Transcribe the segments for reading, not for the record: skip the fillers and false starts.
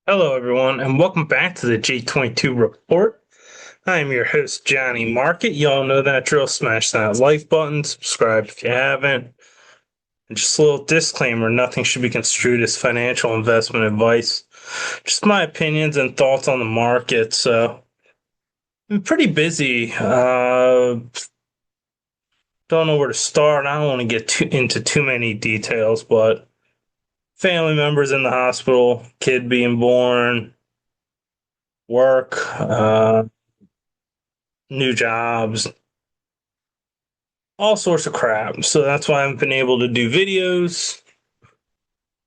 Hello, everyone, and welcome back to the J22 Report. I am your host, Johnnie Market. Y'all know that drill. Smash that like button, subscribe if you haven't. And just a little disclaimer, nothing should be construed as financial investment advice. Just my opinions and thoughts on the market. So, I'm pretty busy. Don't know where to start. I don't want to get into too many details, but family members in the hospital, kid being born, work, new jobs, all sorts of crap. So that's why I haven't been able to do videos.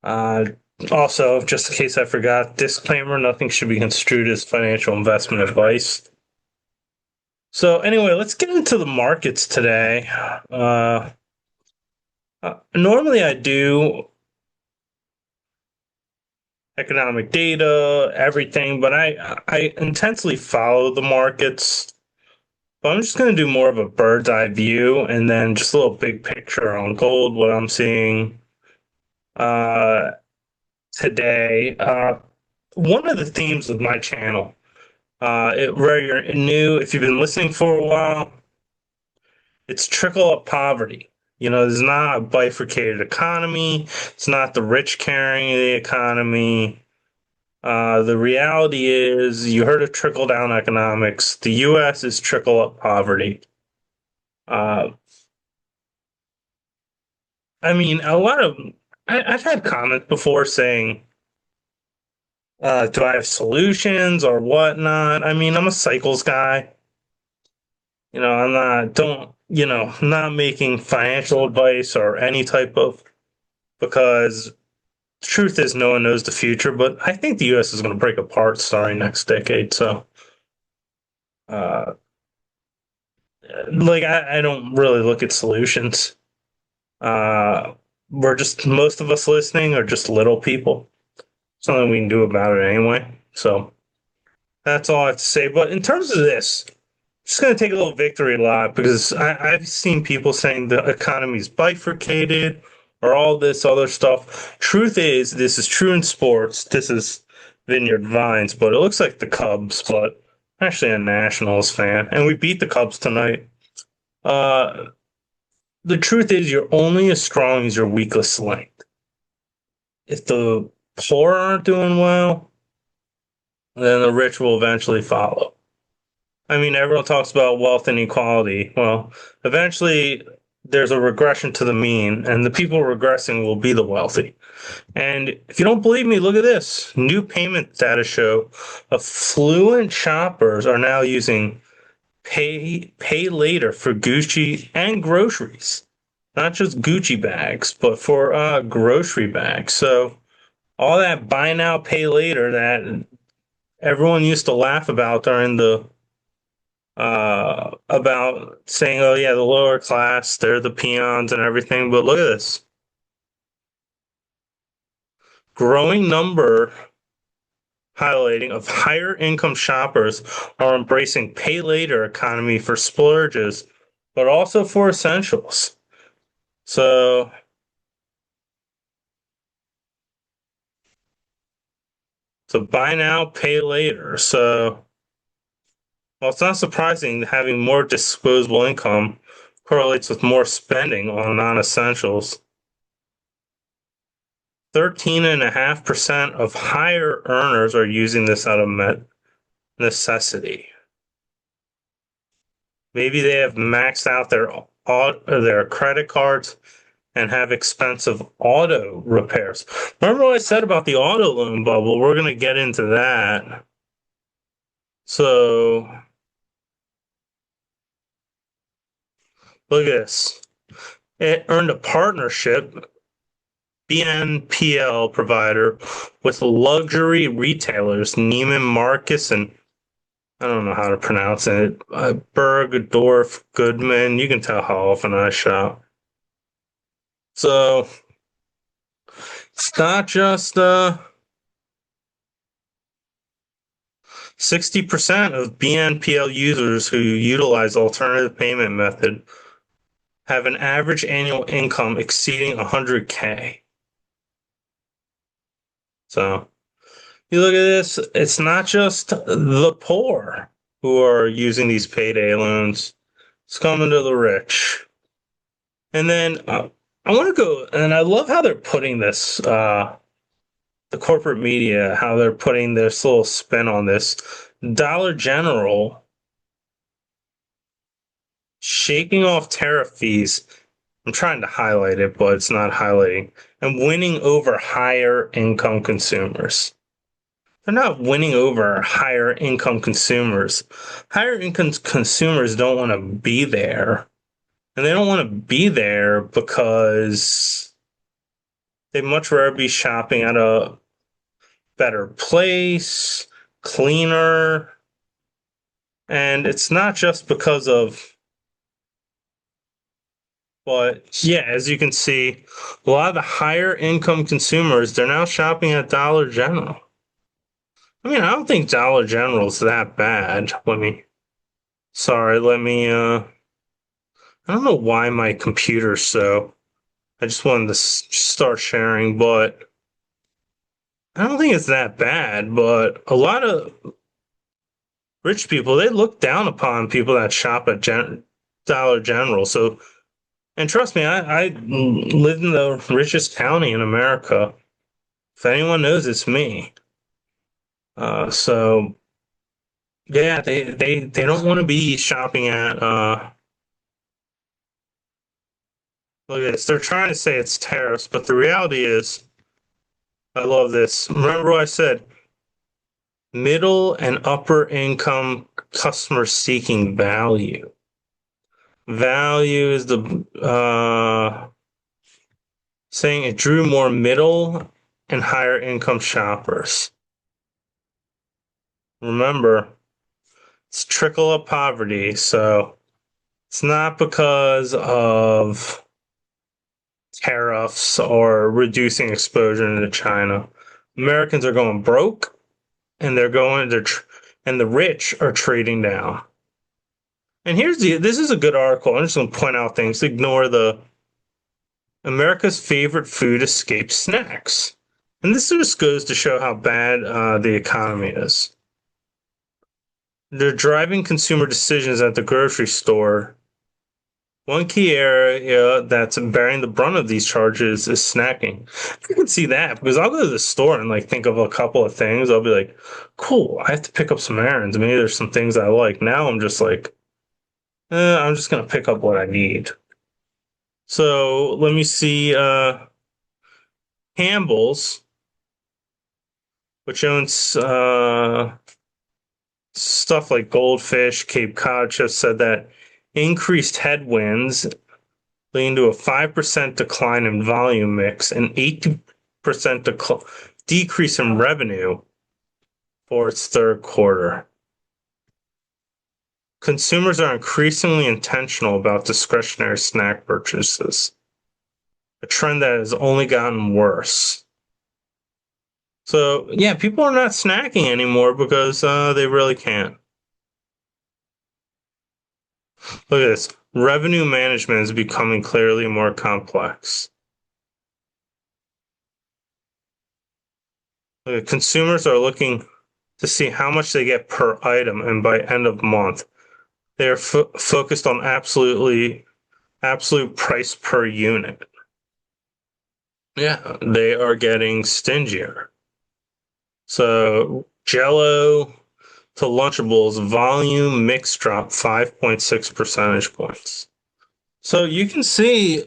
Uh, Also, just in case I forgot, disclaimer, nothing should be construed as financial investment advice. So anyway, let's get into the markets today. Normally I do economic data, everything, but I intensely follow the markets. But I'm just going to do more of a bird's eye view and then just a little big picture on gold, what I'm seeing uh, today. One of the themes of my channel, where you're new, if you've been listening for a while, it's trickle up poverty. There's not a bifurcated economy. It's not the rich carrying the economy. The reality is, you heard of trickle down economics. The U.S. is trickle up poverty. Uh, I mean, I've had comments before saying, do I have solutions or whatnot? I mean, I'm a cycles guy. I'm not making financial advice or any type of, because truth is no one knows the future, but I think the US is going to break apart starting next decade. So, uh, I don't really look at solutions. Uh, we're just, most of us listening are just little people. Something we can do about it anyway. So that's all I have to say. But in terms of this, just going to take a little victory lap because I've seen people saying the economy's bifurcated or all this other stuff. Truth is, this is true in sports. This is Vineyard Vines, but it looks like the Cubs. But I'm actually a Nationals fan, and we beat the Cubs tonight. Uh, the truth is, you're only as strong as your weakest link. If the poor aren't doing well, then the rich will eventually follow. I mean, everyone talks about wealth inequality. Well, eventually there's a regression to the mean, and the people regressing will be the wealthy. And if you don't believe me, look at this. New payment data show affluent shoppers are now using pay later for Gucci and groceries. Not just Gucci bags, but for grocery bags. So all that buy now, pay later that everyone used to laugh about during the about saying, oh yeah, the lower class, they're the peons and everything. But look at this. Growing number highlighting of higher income shoppers are embracing pay later economy for splurges, but also for essentials. So buy now, pay later. So well, it's not surprising having more disposable income correlates with more spending on non-essentials. 13.5% of higher earners are using this out of necessity. Maybe they have maxed out their credit cards and have expensive auto repairs. Remember what I said about the auto loan bubble? We're going to get into that. So, look at this. It earned a partnership, BNPL provider, with luxury retailers Neiman Marcus and I don't know how to pronounce it. Bergdorf Goodman. You can tell how often I shop. So it's not just 60% of BNPL users who utilize alternative payment method have an average annual income exceeding 100K. So You look at this, it's not just the poor who are using these payday loans. It's coming to the rich. And then I want to go, and I love how they're putting this, the corporate media, how they're putting this little spin on this. Dollar General shaking off tariff fees. I'm trying to highlight it, but it's not highlighting. And winning over higher income consumers. They're not winning over higher income consumers. Higher income consumers don't want to be there. And they don't want to be there because they'd much rather be shopping at a better place, cleaner. And it's not just because of, but yeah, as you can see, a lot of the higher income consumers, they're now shopping at Dollar General. I mean, I don't think Dollar General's that bad. I don't know why my computer's so, I just wanted to start sharing, but I don't think it's that bad. But a lot of rich people, they look down upon people that shop at Dollar General. So, and trust me, I live in the richest county in America. If anyone knows, it's me. So yeah, they don't want to be shopping at look at this. They're trying to say it's tariffs, but the reality is, I love this. Remember what I said, middle and upper income customers seeking value. Value is the saying it drew more middle and higher income shoppers. Remember, it's trickle of poverty, so it's not because of tariffs or reducing exposure into China. Americans are going broke, and and the rich are trading down. And this is a good article. I'm just going to point out things. Ignore the America's favorite food escape snacks. And this just goes to show how bad the economy is. They're driving consumer decisions at the grocery store. One key area that's bearing the brunt of these charges is snacking. I can see that because I'll go to the store and like think of a couple of things. I'll be like, cool, I have to pick up some errands. Maybe there's some things I like. Now I'm just like, I'm just gonna pick up what I need. So let me see. Campbell's, which owns stuff like Goldfish, Cape Cod, just said that increased headwinds leading to a 5% decline in volume mix and 80% decrease in revenue for its third quarter. Consumers are increasingly intentional about discretionary snack purchases, a trend that has only gotten worse. So, yeah, people are not snacking anymore because they really can't. Look at this. Revenue management is becoming clearly more complex. Consumers are looking to see how much they get per item, and by end of month, they are focused on absolute price per unit. Yeah, they are getting stingier. So Jello to Lunchables volume mix drop 5.6 percentage points. So you can see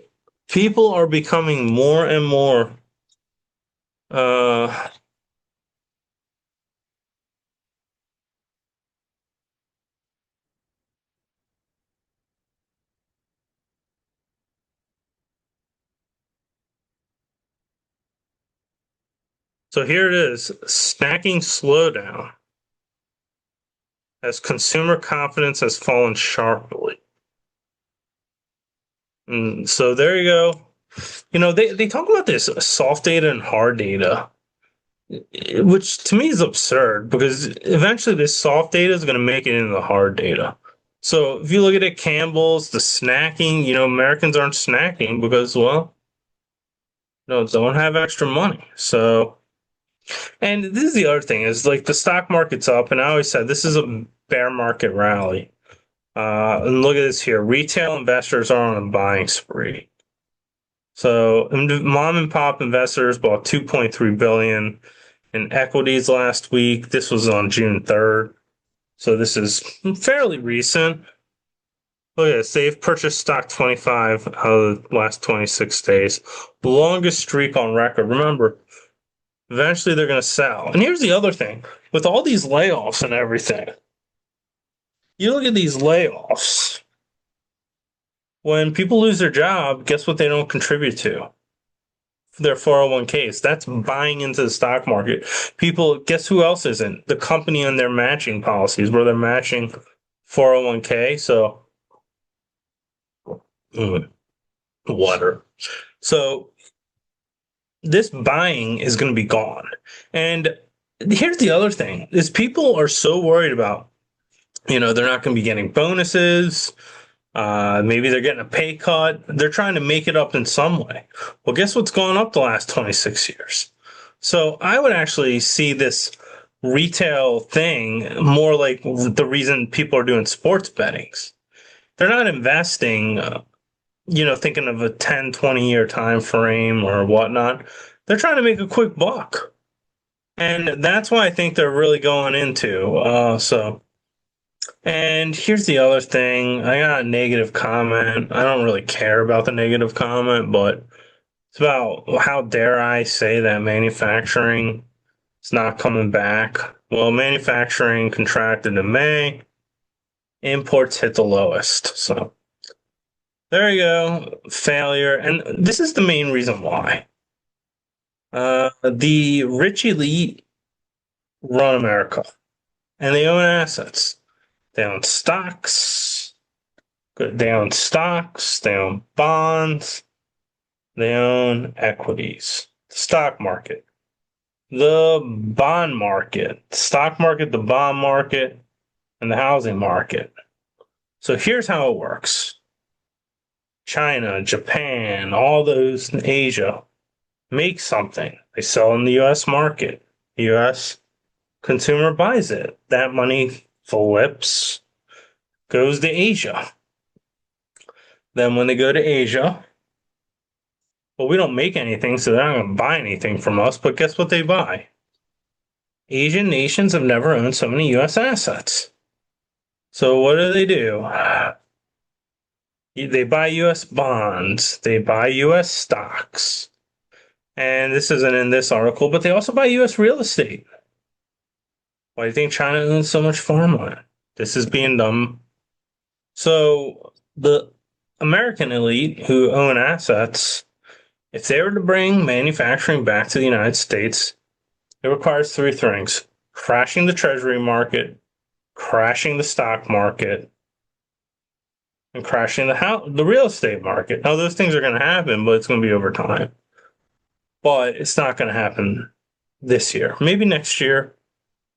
people are becoming more and more so here it is, snacking slowdown as consumer confidence has fallen sharply. And so there you go. You know, they talk about this soft data and hard data, which to me is absurd because eventually this soft data is going to make it into the hard data. So if you look at it, Campbell's, the snacking, you know, Americans aren't snacking because, well, no, don't have extra money. So And this is the other thing is like the stock market's up, and I always said this is a bear market rally. And look at this here. Retail investors are on a buying spree. So mom and pop investors bought 2.3 billion in equities last week. This was on June 3rd. So this is fairly recent. Look at this. They've purchased stock 25 out of the last 26 days. The longest streak on record. Remember, eventually they're going to sell. And here's the other thing. With all these layoffs and everything, you look at these layoffs. When people lose their job, guess what they don't contribute to? Their 401ks. That's buying into the stock market. People, guess who else isn't? The company and their matching policies where they're matching 401k. So, water. So, this buying is going to be gone. And here's the other thing is people are so worried about, they're not going to be getting bonuses. Maybe they're getting a pay cut. They're trying to make it up in some way. Well, guess what's gone up the last 26 years? So I would actually see this retail thing more like the reason people are doing sports bettings. They're not investing, thinking of a 10, 20-year time frame or whatnot. They're trying to make a quick buck. And that's why I think they're really going into. And here's the other thing. I got a negative comment. I don't really care about the negative comment, but it's about how dare I say that manufacturing is not coming back. Well, manufacturing contracted in May. Imports hit the lowest. So there you go. Failure. And this is the main reason why. The rich elite run America, and they own assets. They own stocks. They own stocks. They own bonds. They own equities. The stock market. The bond market. The stock market, the bond market, and the housing market. So here's how it works. China, Japan, all those in Asia make something. They sell in the US market. The US consumer buys it. That money flips, goes to Asia. Then when they go to Asia, well, we don't make anything, so they're not going to buy anything from us. But guess what they buy? Asian nations have never owned so many U.S. assets. So what do? They buy U.S. bonds. They buy U.S. stocks. And this isn't in this article, but they also buy U.S. real estate. Why do you think China owns so much farmland? This is being done. So the American elite who own assets, if they were to bring manufacturing back to the United States, it requires three things: crashing the treasury market, crashing the stock market, and crashing the real estate market. Now, those things are going to happen, but it's going to be over time. But it's not going to happen this year. Maybe next year,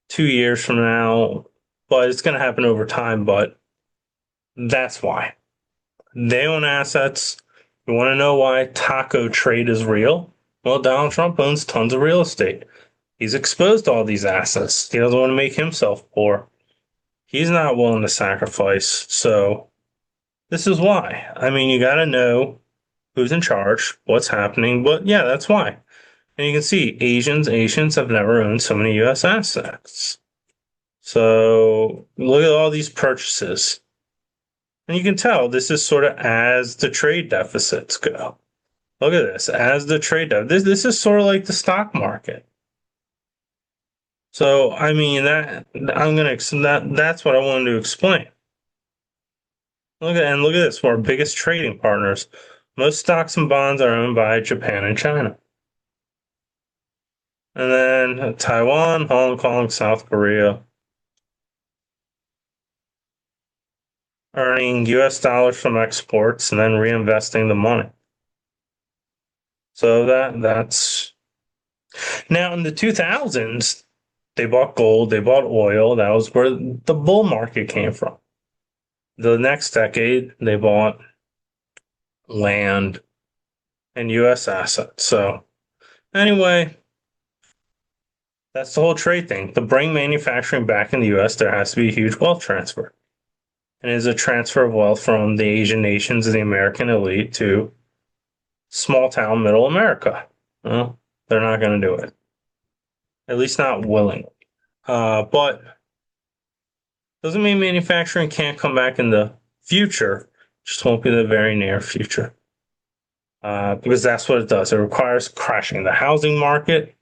2 years from now, but it's going to happen over time. But that's why. They own assets. You want to know why taco trade is real? Well, Donald Trump owns tons of real estate. He's exposed all these assets. He doesn't want to make himself poor. He's not willing to sacrifice. So this is why. I mean, you got to know who's in charge, what's happening. But yeah, that's why. And you can see Asians have never owned so many U.S. assets. So look at all these purchases. And you can tell this is sort of as the trade deficits go. Look at this. As the trade deficit. This is sort of like the stock market. So, I mean, that's what I wanted to explain. Look at this. Our biggest trading partners. Most stocks and bonds are owned by Japan and China. And then Taiwan, Hong Kong, South Korea. Earning US dollars from exports and then reinvesting the money. So that's now in the 2000s, they bought gold, they bought oil. That was where the bull market came from. The next decade, they bought land and US assets. So anyway, That's the whole trade thing. To bring manufacturing back in the US, there has to be a huge wealth transfer. And it is a transfer of wealth from the Asian nations and the American elite to small town middle America. Well, they're not going to do it. At least not willingly. But doesn't mean manufacturing can't come back in the future. Just won't be the very near future. Because that's what it does. It requires crashing the housing market,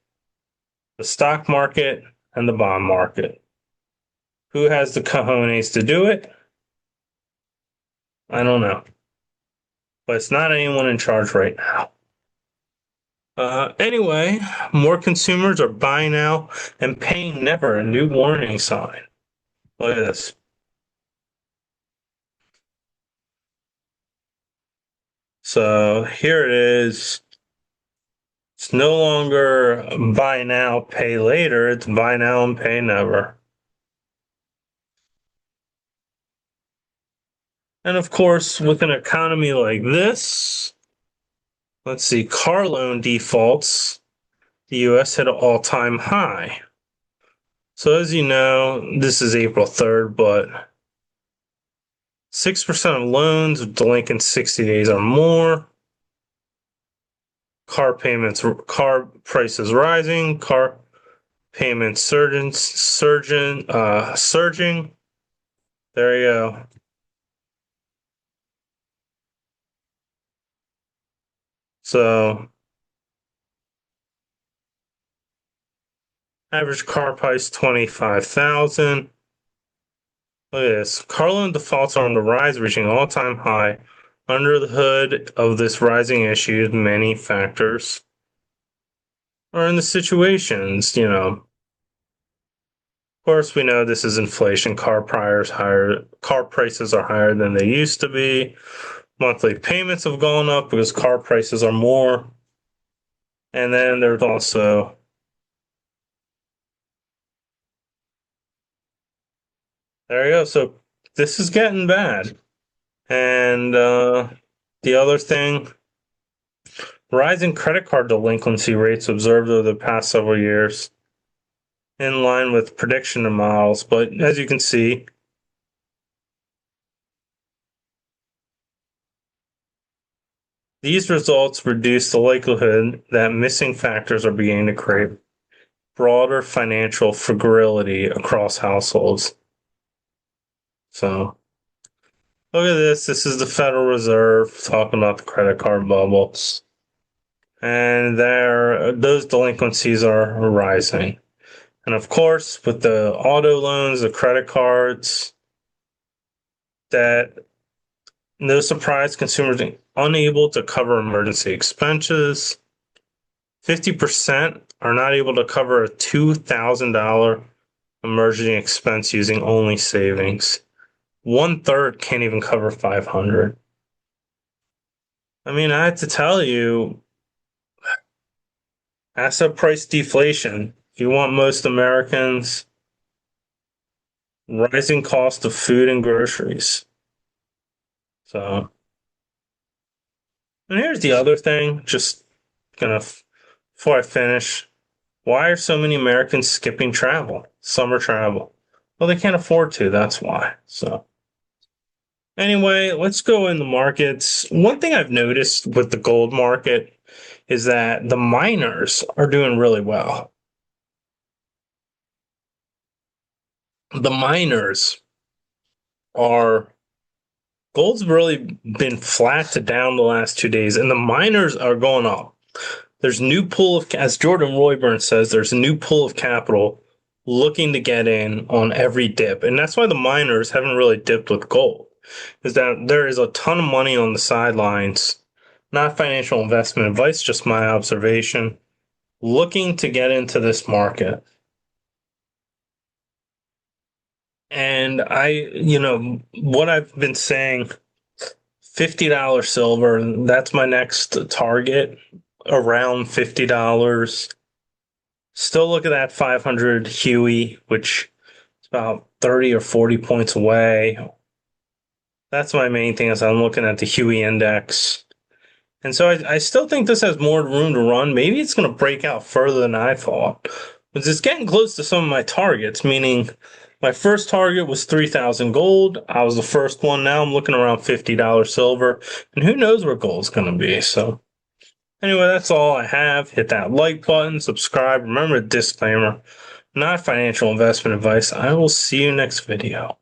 the stock market, and the bond market. Who has the cojones to do it? I don't know. But it's not anyone in charge right now. Anyway, more consumers are buying now and paying never, a new warning sign. Look at this. So here it is. It's no longer buy now, pay later. It's buy now and pay never. And of course, with an economy like this, let's see, car loan defaults, the US hit an all-time high. So as you know, this is April 3rd, but 6% of loans are delinquent 60 days or more. Car prices rising, car payments surging. There you go. So average car price 25,000. Look at this. Car loan defaults are on the rise, reaching all-time high. Under the hood of this rising issue, many factors are in the situations, Of course, we know this is inflation. Car prices are higher than they used to be. Monthly payments have gone up because car prices are more. And then there's also there you go. So this is getting bad. And the other thing, rising credit card delinquency rates observed over the past several years, in line with prediction models. But as you can see, these results reduce the likelihood that missing factors are beginning to create broader financial fragility across households. So look at this. This is the Federal Reserve talking about the credit card bubbles. And those delinquencies are rising. And of course, with the auto loans, the credit cards, that no surprise, consumers are unable to cover emergency expenses. 50% are not able to cover a $2,000 emergency expense using only savings. 1/3 can't even cover 500. I mean, I have to tell you, asset price deflation. If you want most Americans, rising cost of food and groceries. So, and here's the other thing, just gonna, before I finish, why are so many Americans skipping summer travel? Well, they can't afford to, that's why. So, anyway, let's go in the markets. One thing I've noticed with the gold market is that the miners are doing really well. The miners are gold's really been flat to down the last 2 days, and the miners are going up. There's new pool of, as Jordan Royburn says, there's a new pool of capital looking to get in on every dip, and that's why the miners haven't really dipped with gold. Is that there is a ton of money on the sidelines, not financial investment advice, just my observation, looking to get into this market. And what I've been saying, $50 silver, that's my next target, around $50. Still look at that 500 Huey, which is about 30 or 40 points away. That's my main thing as I'm looking at the Huey index. And so I still think this has more room to run. Maybe it's going to break out further than I thought. Because it's getting close to some of my targets, meaning my first target was 3,000 gold. I was the first one. Now I'm looking around $50 silver. And who knows where gold's going to be. So anyway, that's all I have. Hit that like button, subscribe. Remember the disclaimer, not financial investment advice. I will see you next video.